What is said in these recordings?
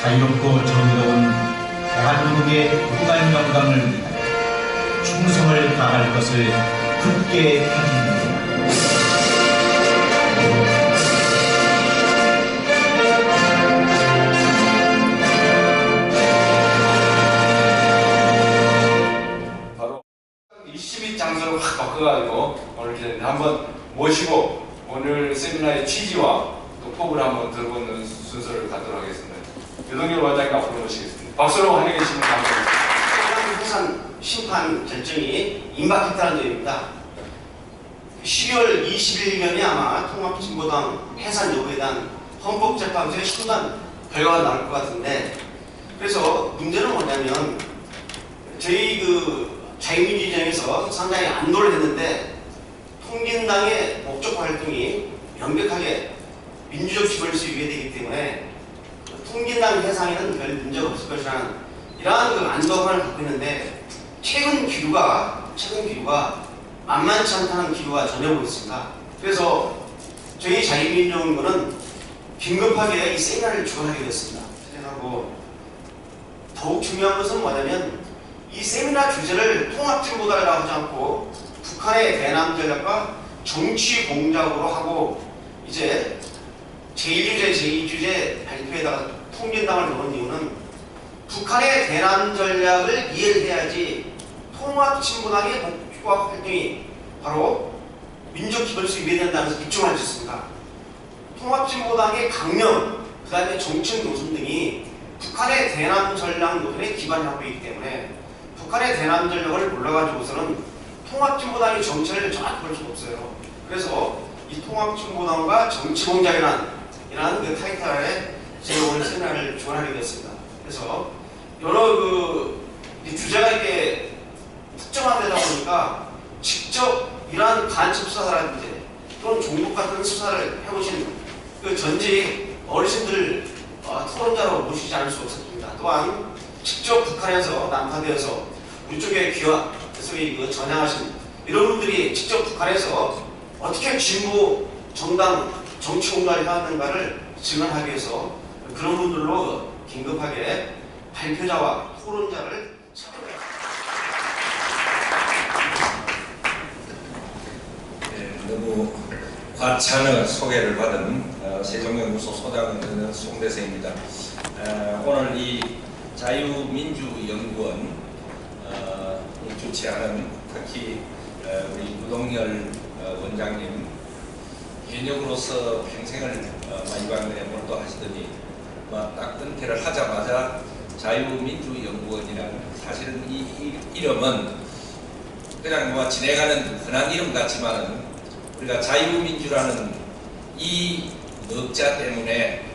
자유롭고 정의로운 대한민국의 후반 영광을 위하여 충성을 다할 것을 굳게 다짐합니다. 바로 일시비 장소를 확 바꿔가지고 오늘 기자님 한번 모시고 오늘 세미나의 취지와 또 포부를 한번 들어보는 순서를 갖도록 하겠습니다. 유동열 원장님 앞으로 모시겠습니다. 박수로 환영해 주시면 감사합니다. 해산 심판 결정이 임박했다는 점입니다. 10월 21일경에 아마 통합진보당 해산 여부에 대한 헌법재판소의 심판 결과가 나올 것 같은데, 그래서 문제는 뭐냐면 저희 자유민주당에서 상당히 안도를 했는데 통진당의 목적 활동이 명백하게 민주적 지배를 위해 되기 때문에 통진당 해상에는 별 문제가 없을 것이라는 이러한 안도감을 갖고 있는데, 최근 기류가 만만치 않다는 기류가 전해오고 있습니다. 그래서 저희 자유민주연구는 긴급하게 이 세미나를 주관하게 됐습니다. 하고 더욱 중요한 것은 뭐냐면 이 세미나 주제를 통합진보당이라고 하지 않고 북한의 대남 전략과 정치 공작으로 하고 이제 제1주제, 제2주제 발표에다가 통진당을 넣은 이유는 북한의 대남 전략을 이해를 해야지 통합진보당의 목표와 활동이 바로 민족 기벌수 위배된다는 데서 입증을 해줬습니다. 통합진보당의 강령, 그 다음에 정책 노선 등이 북한의 대남 전략 노선에 기반을 하고 있기 때문에 북한의 대남 전략을 몰라가지고서는 통합진보당의 정체를 정확히 볼 수가 없어요. 그래서 이 통합진보당과 정치공작이라는 이러한 타이틀 아래 제가 오늘 세미나를 주관하게 되었습니다. 그래서 여러 주제가 이렇게 특정화되다 보니까 직접 이러한 간첩 수사라든지 또는 종북 같은 수사를 해보신 전직 어르신들 토론자로 모시지 않을 수 없었습니다. 또한 직접 북한에서 남파되어서 우리 쪽에 귀화해서 전향하신 이런 분들이 직접 북한에서 어떻게 진보 정당 정치 공작을 해왔는가를 증언하기 위해서 그런 분들로 긴급하게 발표자와 토론자를 찾아뵙습니다. 너무 과찬의 소개를 받은 세종연구소 소장은 송대세입니다. 오늘 이 자유민주연구원 주최하는 특히 우리 유동열 원장님 현역으로서 평생을 이방원에 몰두하시더니 딱 은퇴를 하자마자 자유민주연구원이라는, 사실은 이 이름은 그냥 지내가는 흔한 이름 같지만은 우리가 자유민주라는 이 넉자 때문에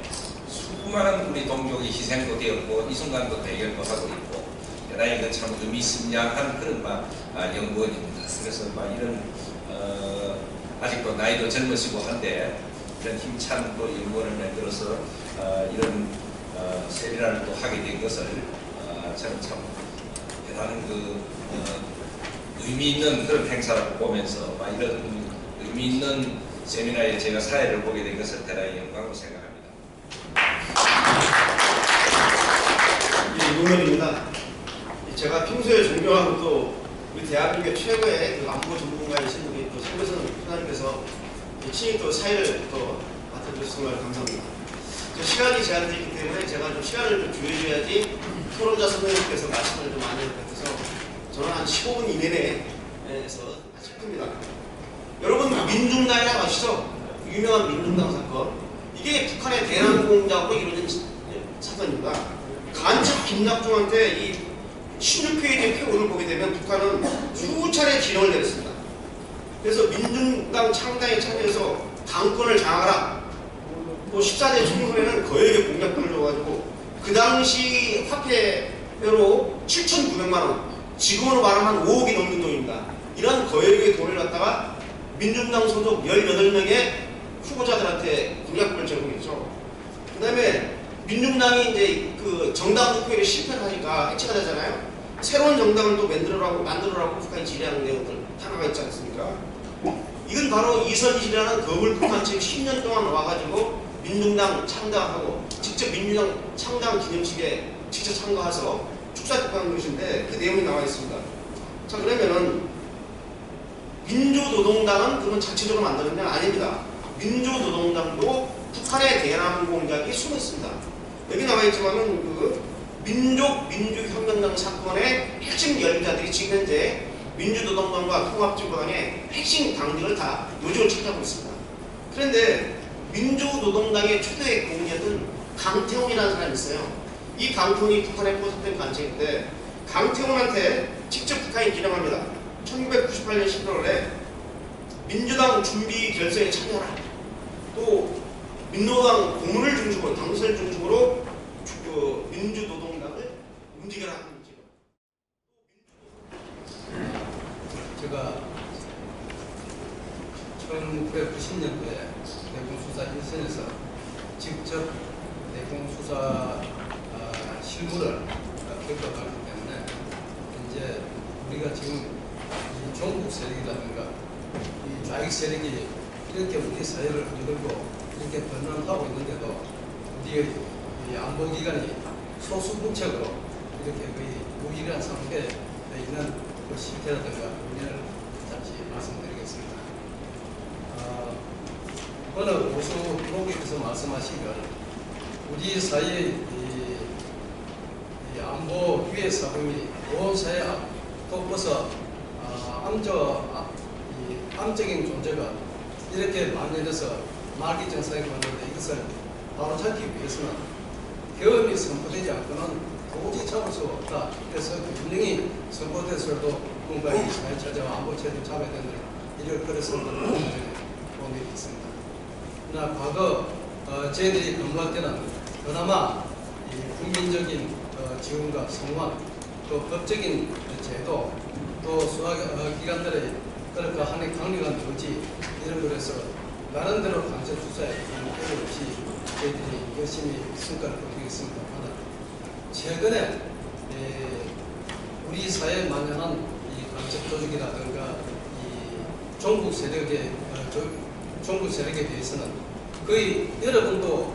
수많은 우리 동족이 희생도 되었고 이 순간도 대결도 하고 있고 대단히 참 의미심장한 그런 연구원입니다. 그래서 이런 아직도 나이도 젊으시고 한데 이런 힘찬 또 연구원을 만들어서 이런 세미나를 또 하게 된 것을 저는 참 대단한 의미 있는 그런 행사라고 보면서 이런 의미 있는 세미나에 제가 사회를 보게 된 것을 대단히 영광으로 생각합니다. 이동열입니다. 제가 평소에 존경하고 또 우리 대한민국의 최고의 안보 전문가이신 우리 또 송대선 소장님께서 친히 또 사회를 또 맡아주셔서 정말 감사합니다. 시간이 제한되어 있기 때문에 제가 좀 시간을 좀 줄여줘야지 토론자 선생님께서 말씀을 좀 많이 할 것 같아서 저는 한 15분 이내에서 싶습니다. 여러분 민중당이라고 아시죠? 유명한 민중당 사건. 이게 북한의 대남 공작으로 이루어진 사건입니다. 간첩 김낙중한테 이 16페이지 표본을 보게 되면 북한은 수차례 지령을 내렸습니다. 그래서 민중당 창당에 참여해서 당권을 장악하라. 또 14대 총선에는 거액의 공약권을 줘가지고 그 당시 화폐로 7,900만원, 지금으로 말하면 5억이 넘는 돈입니다. 이런 거액의 돈을 갖다가 민중당 소속 18명의 후보자들한테 공약권을 제공했죠. 그 다음에 민중당이 이제 정당 투표에 실패를 하니까 해체가 되잖아요. 새로운 정당을 또 만들으라고 북한이 지휘하는 내용들 하나가 있지 않습니까? 이건 바로 이선실이라는 거물 북한 측 10년 동안 와가지고 민중당 창당하고 직접 민주당 창당 기념식에 직접 참가해서 축사 특파한 것인데 그 내용이 나와 있습니다. 자, 그러면은 민주노동당은 그러면 자체적으로 만드는 게 아닙니다. 민주노동당도 북한의 대남 공작이 숨어 있습니다. 여기 나와 있지만은 그 민주혁명당 사건의 핵심 연자들이 지금 현재 민주노동당과 통합진보당의 핵심 당들을 다 요직을 차지하고 있습니다. 그런데 민주노동당의 초대 공작은 강태훈이라는 사람이 있어요. 이 강태훈이 북한에 포섭된 간첩인데 강태훈한테 직접 북한이 기념합니다. 1998년 11월에 민주당 준비 결선에 참여하라. 또 민노당 고문을 중심으로 당선을 중심으로 민주노동당을 움직여라 하는 거죠. 제가 1990년도에 대공수사 1선에서 직접 대공수사 실무를 겪어봤기 때문에 이제 우리가 지금 이 종북 세력이라든가 이 좌익 세력이 이렇게 우리 사회를 흔들고 이렇게 변론하고 있는데도 우리의 이 안보기관이 소수부책으로 이렇게 거의 무기력한 상태에 있는 그 실태라든가 원인을 잠시 말씀드리겠습니다. 어느 보수 목에서 말씀하시면 우리 사회의 이 안보 위해 사범이 온 사회 덮어서 암적인 존재가 이렇게 만연해서 말기 정상에 왔는데 이것을 바로잡기 위해서는 계엄이 선포되지 않고는 도저히 잡을 수가 없다. 그래서 분명히 선포돼서도 뭔가 이 사회 체제와 안보 체제를 잡아야 된다. 이를 그래서 본이 있습니다. 그러나 과거 저희들이 근무할 때는 그나마 이 국민적인 지원과 성원, 또 법적인 제도, 또 수사기관들의 그러니까 한해 강력한 조치 이런 거에서 나름대로 강제 수사에 필요 없이 저희들이 열심히 성과를 거두고 있습니다. 최근에 우리 사회에 만연한 이 간첩 조직이라든가 이 종북 세력에 대해서는 거의 여러분도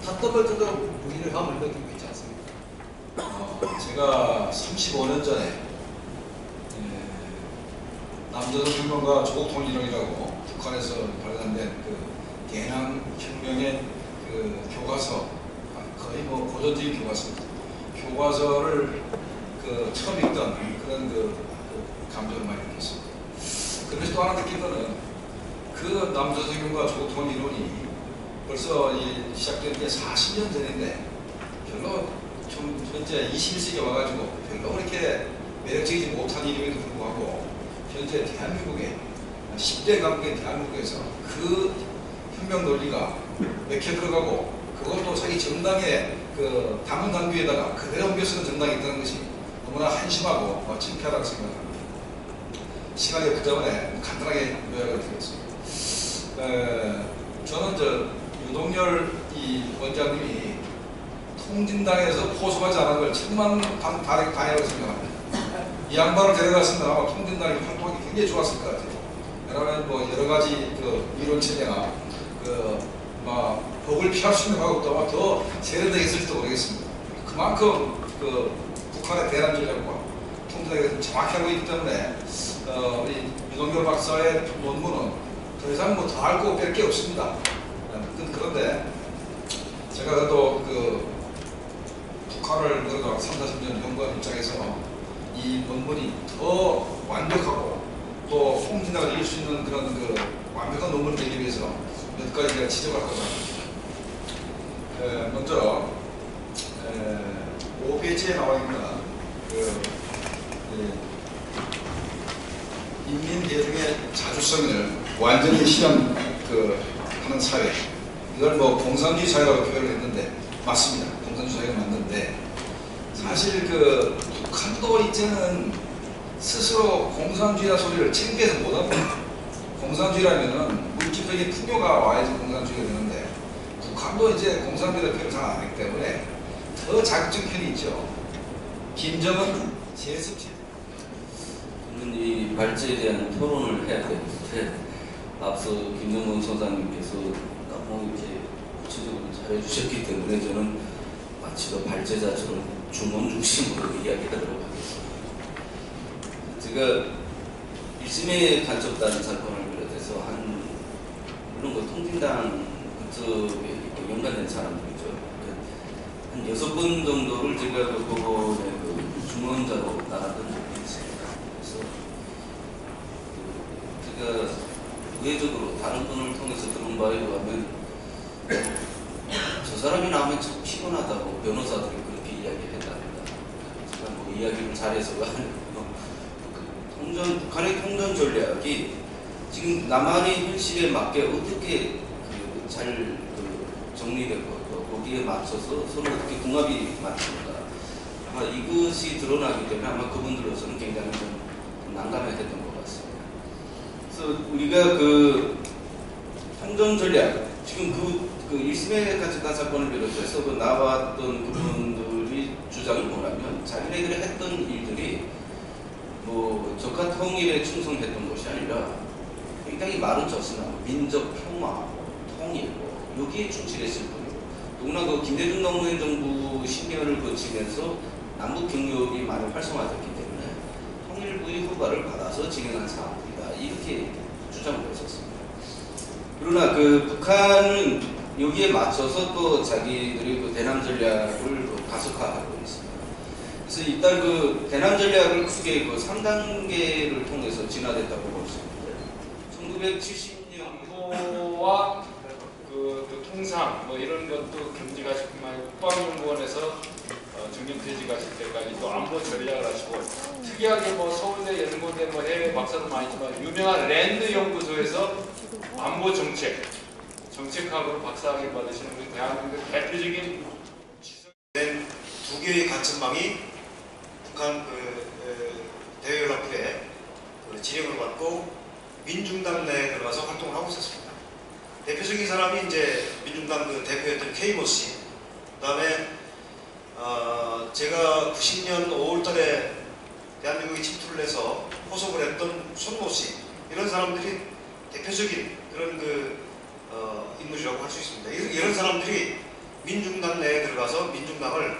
답답할 정도로 무기력함을 느끼고 있지 않습니까? 제가 35년 전에 남조선 혁명과 조국 통일이라고 북한에서 발간된 그 대남혁명의 그 교과서, 거의 뭐 고전적인 교과서를 그 처음 읽던 그런 그 감정을 많이 느꼈습니다. 그래서 또 하나 느낀 거는 그 남조선 혁명과 조국 통일 이론이 벌써 시작된 게 40년 전인데 별로 좀 현재 21세기에 와가지고 별로 그렇게 매력적이지 못한 이름에도 불구하고 현재 대한민국에 10대 강국인 대한민국에서 그 혁명 논리가 맥혀 들어가고 그것도 자기 정당의 그 당원 당규에다가 그대로 옮겨 쓰는 정당이 있다는 것이 너무나 한심하고 창피하다고 생각합니다. 시간이 없기 때문에 간단하게 요약을 드리겠습니다. 저는 유동열 이 원장님이 통진당에서 포섭하지 않은 걸 천만 다행이라고 생각합니다. 이 양반을 데려갔으면 아마 통진당이 활동하기 굉장히 좋았을 것 같아요. 왜냐하면 뭐 여러 가지 그 이론 체제가 법을 피할 수 있는 방법도 아마 더 세련되게 있을지도 모르겠습니다. 그만큼 그 북한의 대남 전략과 통진당에 정확히 알고 있기 때문에 우리 유동열 박사의 논문은 더 이상 뭐 더 알고 뺄 게 없습니다. 그런데 제가 그래도 그 북한을 그래도 3, 40년 연구한 입장에서 이 논문이 더 완벽하고 또 홍진학을 이길 수 있는 그런 그 완벽한 논문을 내기 위해서 몇 가지 제가 지적할 거다. 먼저 5페이지에 나와 있는 인민 대중의 자주성을 완전히 실현하는 사회, 이걸 뭐 공산주의 사회라고 표현을 했는데 맞습니다. 공산주의 사회가 맞는데 사실 그 북한도 이제는 스스로 공산주의라는 소리를 창피해서 못합니다. 공산주의라면은 물질적인 풍요가 와야지 공산주의가 되는데 북한도 이제 공산주의라는 표현을 잘 안 하기 때문에 더 자극적 편이 있죠. 김정은 제습체. 저는 이 발제에 대한 토론을 해야 되는데 앞서 김정은 소장님께서 너무 이렇게 구체적으로 잘해주셨기 때문에 저는 마치 더 발제자처럼 중원 중심으로 이야기하도록 하겠습니다. 제가 1심의 간첩단 사건을 비롯해서 물론 그 통진당 그쪽에 연관된 사람들이죠. 한 6번 정도를 제가 그 법원의 그 중원자로 나갔던 적이 있습니다. 그래서 제가 의외적으로 다른 분을 통해서 들은 바에 의하면 저 사람이 나오면 참 피곤하다고 변호사들이 그렇게 이야기했답니다. 제가 뭐 이야기를 잘해서가 아니고 북한의 통전 전략이 지금 남한의 현실에 맞게 어떻게 잘 정리되고 또 거기에 맞춰서 서로 어떻게 궁합이 맞습니다. 아마 이것이 드러나기 때문에 아마 그분들로서는 굉장히 좀 난감했던 것 같습니다. 그래서 우리가 그 통전 전략 지금 그 1심의 간첩단 사건을 비롯해서 그 나왔던 그분들이 주장이 뭐냐면 자기네들이 했던 일들이 뭐 적화 통일에 충성했던 것이 아니라 굉장히 말은 졌으나 민족 평화, 통일 여기에 충실했을 뿐이고 더구나 그 김대중 노무현 정부 10년을 거치면서 남북 경협이 많이 활성화됐기 때문에 통일부의 허가를 받아서 진행한 사항들이다 이렇게 주장을 했었습니다. 그러나 그 북한은 여기에 맞춰서 또 자기들이 그 대남 전략을 가속화하고 있습니다. 그래서 일단 그 대남 전략을 크게 그 3단계를 통해서 진화됐다고 볼 수 있는데 1970년 안보와 그 통상 뭐 이런 것도 겸직하시지만 국방연구원에서 정년퇴직하실 때까지 또 안보 전략을 하시고 특이하게 뭐 서울대 연구대 뭐 해외 박사도 많이 있지만 유명한 랜드 연구소에서 안보 정책학으로 박사학위 받으시는 우리 대한민국 대표적인 두 개의 간첩망이 북한 대외연락부에 지령을 받고 민중당 내에 들어가서 활동을 하고 있었습니다. 대표적인 사람이 이제 민중당 그 대표였던 K모 씨, 그다음에 제가 90년 5월달에 대한민국에 침투를 해서 포섭을 했던 손모 씨, 이런 사람들이 대표적인 그런 인물이라고 할 수 있습니다. 이런 사람들이 민중당 내에 들어가서 민중당을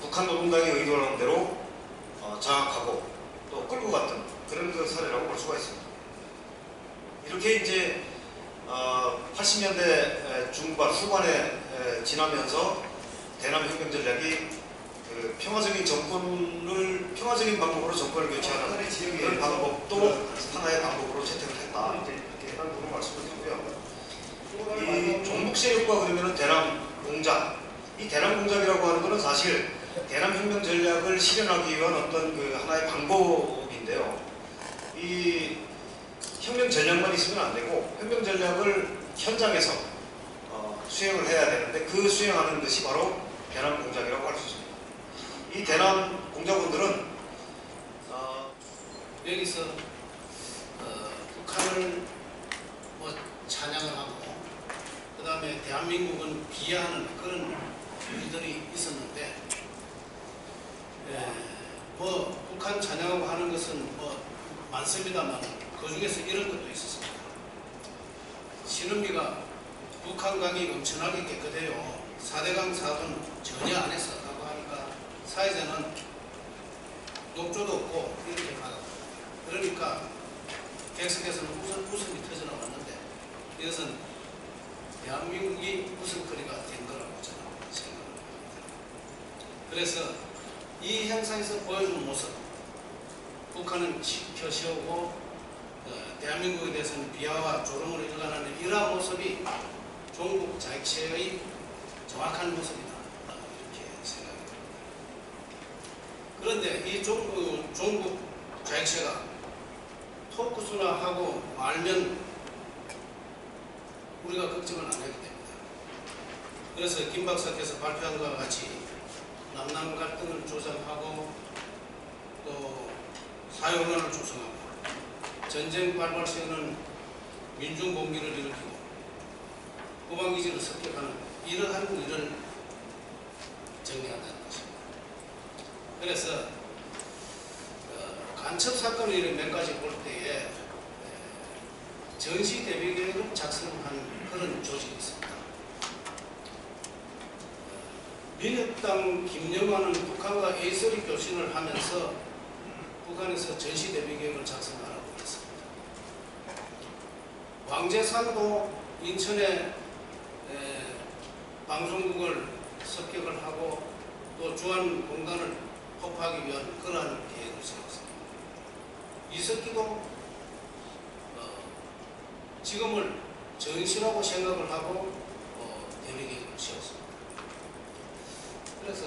북한 노동당이 의도하는 대로 장악하고 또 끌고 갔던 그런 그 사례라고 볼 수가 있습니다. 이렇게 이제 80년대 중반 후반에 지나면서 대남 혁명 전략이 그 평화적인 방법으로 정권을 교체하는 그런 방법도 하나의 방법으로 채택을 했다. 이렇게 한부분 말씀을 드리고요. 이 종북 세력과 그러면은 대남 공작, 이 대남 공작이라고 하는 것은 사실 대남 혁명 전략을 실현하기 위한 어떤 그 하나의 방법인데요. 이 혁명 전략만 있으면 안 되고 혁명 전략을 현장에서 수행을 해야 되는데 그 수행하는 것이 바로 대남 공작이라고 할 수 있습니다. 이 대남 공작원들은 여기서 북한을 뭐 찬양을 하고 그 다음에 대한민국은 비하하는 그런 일들이 있었는데 뭐 북한 찬양하고 하는 것은 뭐 많습니다만 그 중에서 이런 것도 있었습니다. 신은비가 북한강이 엄청나게 깨끗해요. 4대강 사업은 전혀 안 했었다고 하니까 사회자는 녹조도 없고 이렇게 받았다. 그러니까 객석에서는 웃음이 터져나왔는데 이것은 대한민국이 웃음거리가 된 거라고 저는 생각합니다. 그래서 이 행사에서 보여준 모습, 북한은 지켜 세우고 대한민국에 대해서는 비하와 조롱으로 일관하는 이러한 모습이 종북 자익체의 정확한 모습이다. 이렇게 생각합니다. 그런데 이 종북 자익체가 토크수나 하고 말면 우리가 걱정을 안 하게 됩니다. 그래서 김 박사께서 발표한 것과 같이 남남 갈등을 조장하고 또 사회혼란을 조성하고 전쟁 발발시에는 민중공기를 일으키고 후방기지를 습격하는 이러한 일을 정리한다는 것입니다. 그래서 간첩 사건을 이런 몇 가지 볼 때에 전시 대비 계획을 작성한 그런 조직이 있습니다. 민혁당 김영환은 북한과 A3 교신을 하면서 북한에서 전시 대비 계획을 작성하라고 했습니다. 왕재산도 인천에 방송국을 습격을 하고 또 주한공단을 폭파하기 위한 그러한 계획을 세웠습니다. 이석기도 지금을 전시라고 생각을 하고 대비 계획을 세웠습니다. 그래서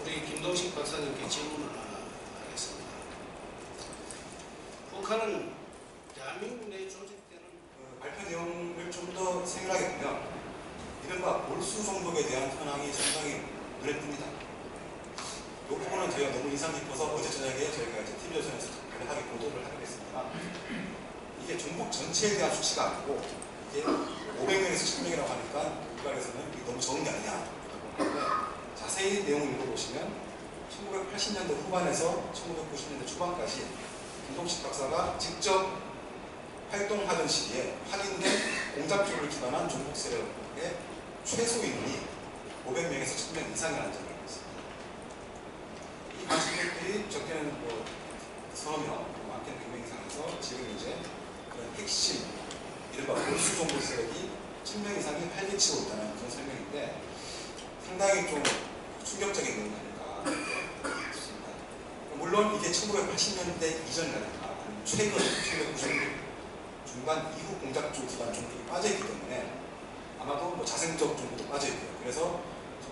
우리 김동식 박사님께 질문을 하나 하겠습니다. 북한은 대한민국 내 조직되는 발표 내용을 좀 더 세밀하게 보면 이른바 몰수 종북에 대한 현황이 상당히 눈에 띕니다. 이 부분은 저희가 너무 인상 깊어서 어제 저녁에 저희가 이제 TV조선에서 간략하게 보도를 하기로 했습니다. 이게 종북 전체에 대한 수치가 아니고 이게 500명에서 1000명이라고 하니까 국가에서는 이게 너무 적은 게 아니냐. 자세히 내용을 읽어보시면 1980년대 후반에서 1990년대 초반까지 김동식 박사가 직접 활동하던 시기에 확인된 공작주를 기반한 종북 세력의 최소 인원이 500명에서 1000명 이상이라는 점을 알고 있습니다. 이 가족들이 적게는 서너 명, 많게는 100명 이상에서 지금 이제 그런 핵심, 이른바 몰수 종북 세력이 1000명 이상이 활개치고 있다는 그런 설명인데 상당히 좀 충격적인 내용이 아닐까 싶습니다. 물론 이게 1980년대 이전이라든가 최근 1990년대 중반 이후 공작주 기반 종북이 빠져있기 때문에 아마도 자생적 종북도 빠져있고요. 그래서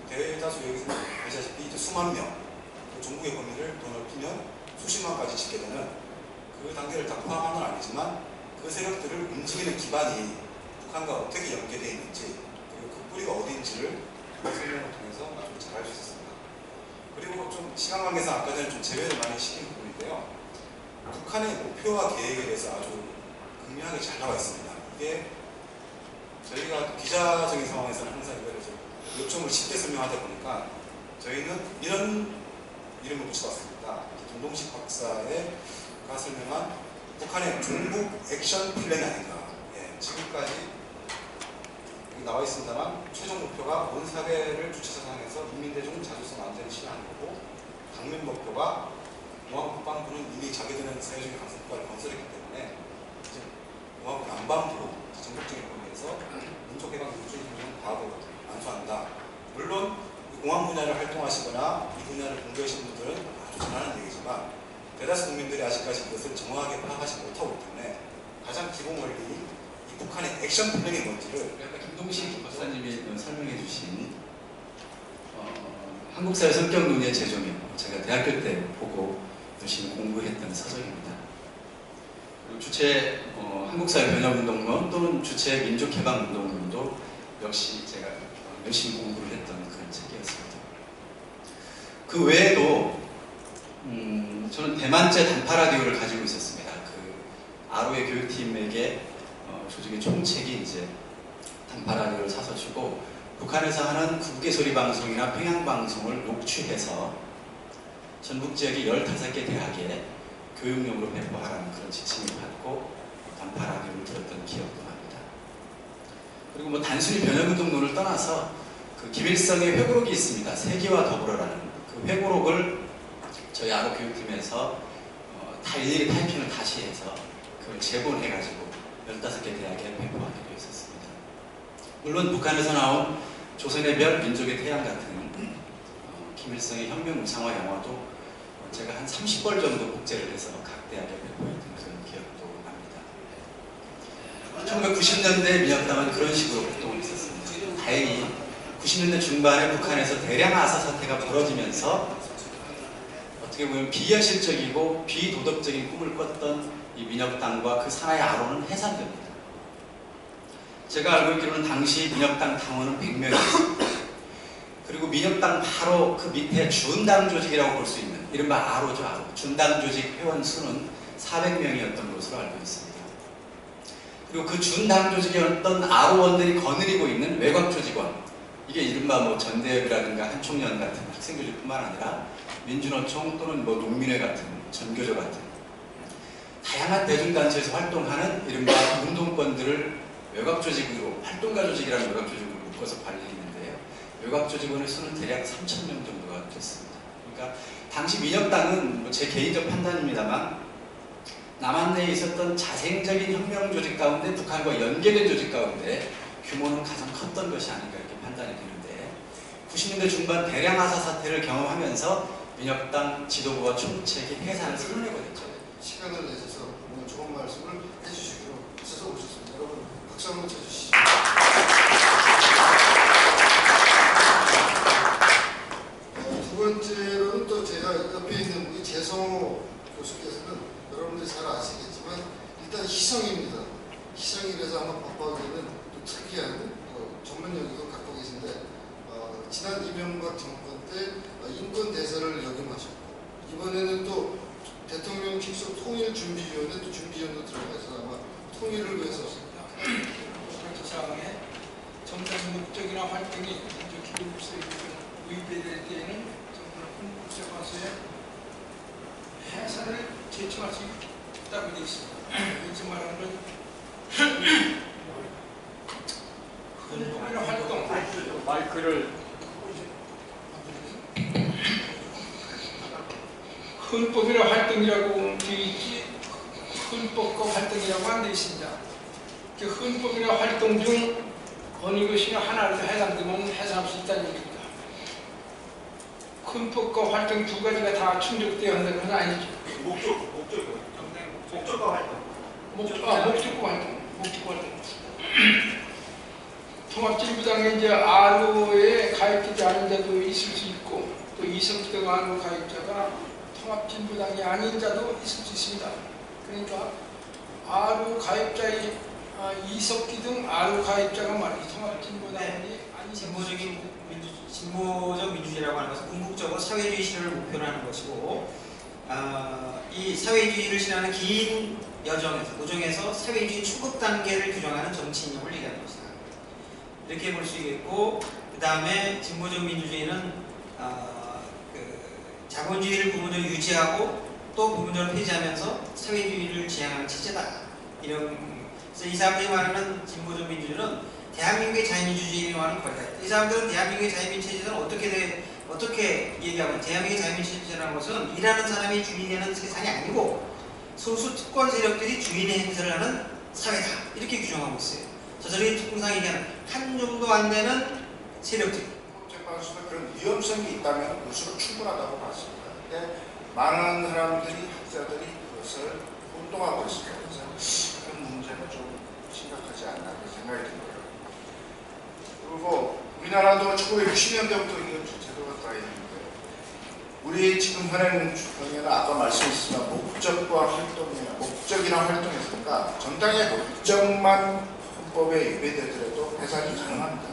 대다수 여기서 보시다시피 이제 수만 명, 그 종북의 범위를 더 넓히면 수십만까지 짓게 되는 그 단계를 다 포함한 건 아니지만 그 세력들을 움직이는 기반이 북한과 어떻게 연계되어 있는지 그리고 그 뿌리가 어디인지를 그 설명을 통해서 아주 잘 알 수 있었습니다. 그리고 좀 시간 관계상 아까 전에 좀 제외를 많이 시킨 부분인데요. 북한의 목표와 계획에 대해서 아주 극명하게 잘 나와 있습니다. 이게 저희가 기자적인 상황에서는 항상 이거를 요점을 쉽게 설명하다 보니까 저희는 이런 이름을 붙여봤습니다. 김동식 박사가 설명한 북한의 종북 액션 플랜이 아닌가. 지금까지 여기 나와 있습니다만 최종 목표가 온 사회를 주체사상에서 인민대중 자주성 안전을 실현하는 거고 당면 목표가 공화국방부는 이미 자기들은 사회주의 강성국가를 건설했기 때문에 이제 공화국 안반부로 전국적인 범위에서 민족해방 민주주의 혁명 과거를 완수한다. 물론 공안 분야를 활동하시거나 이 분야를 공부하신 분들은 아주 잘 아는 얘기지만 대다수 국민들이 아직까지 이것을 정확하게 파악하지 못하고 있기 때문에 가장 기본 원리인 이 북한의 액션 플랜이 뭔지를 김동식 박사님이 설명해 주신 한국사회 성격 논의 제조명, 제가 대학교 때 보고 열심히 공부했던 서적입니다. 그리고 주체 한국사회 변혁운동론 또는 주체 민족해방운동론도 역시 제가 열심히 공부를 했던 그런 책이었습니다. 그 외에도 저는 대만제 단파 라디오를 가지고 있었습니다. 그 아로의 교육팀에게 조직의 총책이 이제 단파 라디오를 사서 주고 북한에서 하는 국외 소리 방송이나 평양 방송을 녹취해서 전북 지역의 15개 대학에 교육용으로 배포하라는 그런 지침을 받고 단파 라디오를 들었던 기억도 납니다. 그리고 뭐 단순히 변혁운동론을 떠나서 그 김일성의 회고록이 있습니다. 세기와 더불어라는 그 회고록을 저희 아로 교육팀에서 다 일일이 타이핑을 다시 해서 그걸 재본해가지고 15개 대학에 배포하기도 했었습니다. 물론 북한에서 나온 조선의 별, 민족의 태양 같은 김일성의 혁명 우상화 영화도 제가 한 30벌 정도 복제를 해서 각 대학에 배포했던 그런 기억도 납니다. 1990년대 민혁당은 그런 식으로 활동을 했었습니다. 다행히 90년대 중반에 북한에서 대량 아사 사태가 벌어지면서 어떻게 보면 비현실적이고 비도덕적인 꿈을 꿨던 이 민혁당과 그 산하의 아로는 해산됩니다. 제가 알고 있기로는 당시 민혁당 당원은 100명이었습니다. 그리고 민혁당 바로 그 밑에 준당 조직이라고 볼 수 있는 이른바 아로죠, 아로. 준당 조직 회원 수는 400명이었던 것으로 알고 있습니다. 그리고 그 준당 조직이었던 아로원들이 거느리고 있는 외곽 조직원, 이게 이른바 뭐 전대협이라든가 한총련 같은 학생조직뿐만 아니라 민주노총 또는 뭐 농민회 같은 전교조 같은 다양한 대중단체에서 활동하는 이른바 운동권들을 외곽 조직으로 활동가 조직이라는 외곽 조직으로 묶어서 관리했는데요. 외곽 조직원의 수는 대략 3,000명 정도가 됐습니다. 그러니까 당시 민혁당은 뭐 제 개인적 판단입니다만 남한 내에 있었던 자생적인 혁명 조직 가운데 북한과 연계된 조직 가운데 규모는 가장 컸던 것이 아닌가 이렇게 판단이 되는데 90년대 중반 대량 하사 사태를 경험하면서 민혁당 지도부와 총책이 해산을 선언하게 됐죠. 시간을 내셔서 오늘 좋은 말씀을 해주시기로 있어서 오셨습니다. 여러분 박수 한번 쳐주시죠. 두 번째로는 또 제가 옆에 있는 우리 재성호 교수께서는 여러분들이 잘 아시겠지만 일단 희성입니다. 희성이라서 아마 법학에는 또 특이한 전문 영역을 갖고 계신데 지난 이명박 정권 때 인권 대사를 역임하셨고 이번에는 또 대통령 직속 통일준비위원회 또 준비위원도 들어가서 아마 통일을 위해서 사항에 정당 목적이나 활동이 기본법에 위배될 때에는 정부는 국제관세에 해산을 제청할 수 있다고 되어 있습니다. 이제 말하는 건 헌법이나 활동 마이크를 헌법이나 활동이라고 되어 있지 헌법과 활동이라고 안 되어 있습니다. 그 헌법이나 활동 중 어느 것이나 하나를 해당되면 해산할 수 있다는 얘기입니다. 헌법과 활동 두 가지가 다 충족되어야 한다는 건 아니죠. 목적과 활동. 목적과 활동. 통합진보당에 이제 RO에 가입되지 않은 자도 있을 수 있고 또 이성기등 RO 가입자가 통합진보당이 아닌 자도 있을 수 있습니다. 그러니까 RO 가입자의 이석기 등 RO 가입자가 말이죠. 통합진보당이 아닌 진보적 민주주의라고 하는 것은 궁극적으로 사회주의 실현을 목표로 하는 것이고 이 사회주의를 실현하는 긴 여정에서 도정에서 사회주의 초급 단계를 규정하는 정치 이념을 얘기하는 것이다. 이렇게 볼 수 있겠고 그 다음에 진보적 민주주의는 자본주의를 부분적으로 유지하고 또 부분적으로 폐지하면서 사회주의를 지향하는 체제다. 그래서 이 사람들이 말하는 진보적 민주주의는 대한민국의 자유민주주의와는 거리가 있다. 이 사람들은 대한민국의 자유민주주의는 어떻게 얘기하면 대한민국의 자유민주주의라는 것은 일하는 사람이 주인되는 세상이 아니고 소수 특권 세력들이 주인의 행세를 하는 사회다. 이렇게 규정하고 있어요. 저들이 통상 얘기하는 한 정도 안 되는 세력들. 재판소도 그런 위험성이 있다면 그것으로 충분하다고 봤습니다. 근데 많은 사람들이 학자들이 그것을 혼동하고 있습니다. 그래서 그런 문제는 좀 심각하지 않나 그런 생각이 듭니다. 그리고 우리나라도 1960년대부터 이런 제도가 다 있는데 우리 지금 현행 정에는 아까 말씀하셨지만 목적이나 활동에서니까 정당의 목적만 헌법에 위배되더라도 해산이 가능합니다.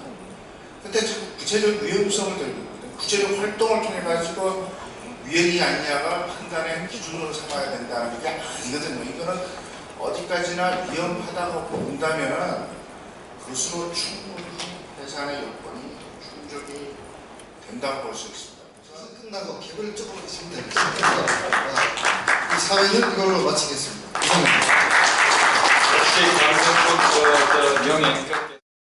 근데 지금 구체적 위험성을 들고 있거든요. 구체적 활동을 통해 가지고 위헌이 아니냐가 판단의 기준으로 삼아야 된다는 게 아니거든요. 이거는 어디까지나 위험하다고 본다면 그것으로 충분히 해산의 여건이 충족이 된다고 볼 수 있습니다. 끝나고 개별적으로 있습니다. 이 사회는 이걸로 마치겠습니다. 역시 강성국 명예